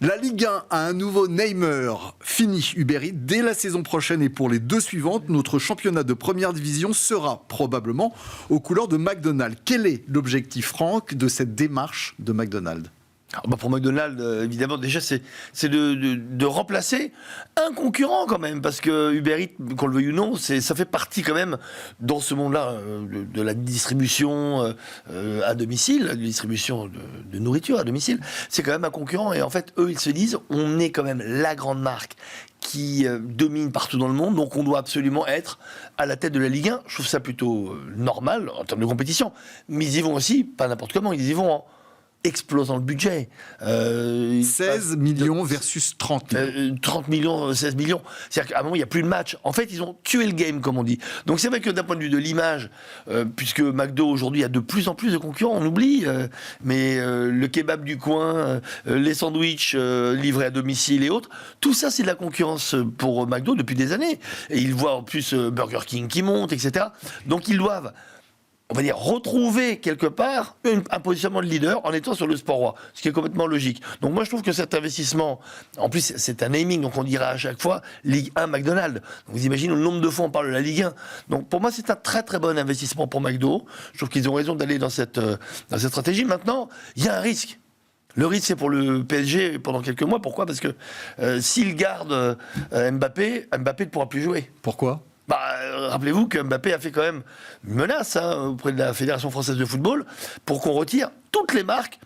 La Ligue 1 a un nouveau Neymar. Fini Uber Eats dès la saison prochaine et pour les 2 suivantes, notre championnat de première division sera probablement aux couleurs de McDonald's. Quel est l'objectif, Franck, de cette démarche de McDonald's ? Pour McDonald's, évidemment, déjà, c'est de remplacer un concurrent quand même, parce que Uber Eats, qu'on le veuille ou non, ça fait partie quand même, dans ce monde-là, de la distribution à domicile, la distribution de nourriture à domicile. C'est quand même un concurrent, et en fait, eux, ils se disent, on est quand même la grande marque qui domine partout dans le monde, donc on doit absolument être à la tête de la Ligue 1. Je trouve ça plutôt normal en termes de compétition. Mais ils y vont aussi, pas n'importe comment, ils y vont en explosant le budget. 16 millions versus 30 millions. 30 millions, 16 millions. C'est-à-dire qu'à un moment, il n'y a plus de match. En fait, ils ont tué le game, comme on dit. Donc c'est vrai que d'un point de vue de l'image, puisque McDo, aujourd'hui, a de plus en plus de concurrents, on oublie, mais le kebab du coin, les sandwichs livrés à domicile et autres, tout ça, c'est de la concurrence pour McDo depuis des années. Et ils voient en plus Burger King qui monte, etc. Donc ils doivent, on va dire, retrouver quelque part un positionnement de leader en étant sur le sport roi, ce qui est complètement logique. Donc moi je trouve que cet investissement, en plus c'est un naming, donc on dira à chaque fois Ligue 1 McDonald's. Donc vous imaginez le nombre de fois on parle de la Ligue 1. Donc pour moi c'est un très très bon investissement pour McDo. Je trouve qu'ils ont raison d'aller dans cette stratégie. Maintenant, il y a un risque. Le risque, c'est pour le PSG pendant quelques mois. Pourquoi ? Parce que s'il garde Mbappé ne pourra plus jouer. Pourquoi ? Rappelez-vous que Mbappé a fait quand même une menace auprès de la Fédération française de football pour qu'on retire toutes les marques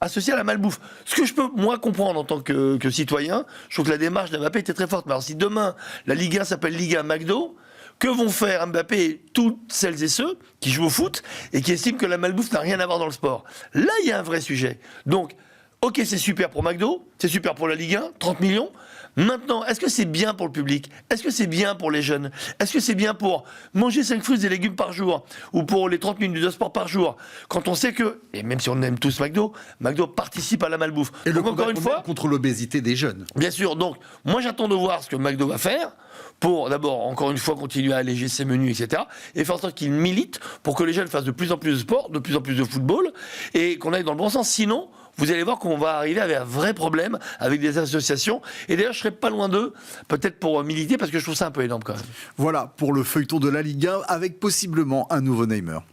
associées à la malbouffe. Ce que je peux, moi, comprendre en tant que citoyen, je trouve que la démarche de Mbappé était très forte. Mais alors, si demain, la Ligue 1 s'appelle Ligue 1 McDo, que vont faire Mbappé et toutes celles et ceux qui jouent au foot et qui estiment que la malbouffe n'a rien à voir dans le sport ? Là, il y a un vrai sujet. Donc, ok, c'est super pour McDo, c'est super pour la Ligue 1, 30 millions. Maintenant, est-ce que c'est bien pour le public ? Est-ce que c'est bien pour les jeunes ? Est-ce que c'est bien pour manger 5 fruits et légumes par jour ? Ou pour les 30 minutes de sport par jour ? Quand on sait que, et même si on aime tous McDo participe à la malbouffe. Et donc, le encore une fois, contre l'obésité des jeunes. Bien sûr, donc moi j'attends de voir ce que McDo va faire pour d'abord, encore une fois, continuer à alléger ses menus, etc. Et faire en sorte qu'il milite pour que les jeunes fassent de plus en plus de sport, de plus en plus de football, et qu'on aille dans le bon sens. Sinon, vous allez voir qu'on va arriver avec un vrai problème avec des associations. Et d'ailleurs, je serais pas loin d'eux, peut-être pour militer, parce que je trouve ça un peu énorme quand même. Voilà pour le feuilleton de la Ligue 1 avec possiblement un nouveau Neymar.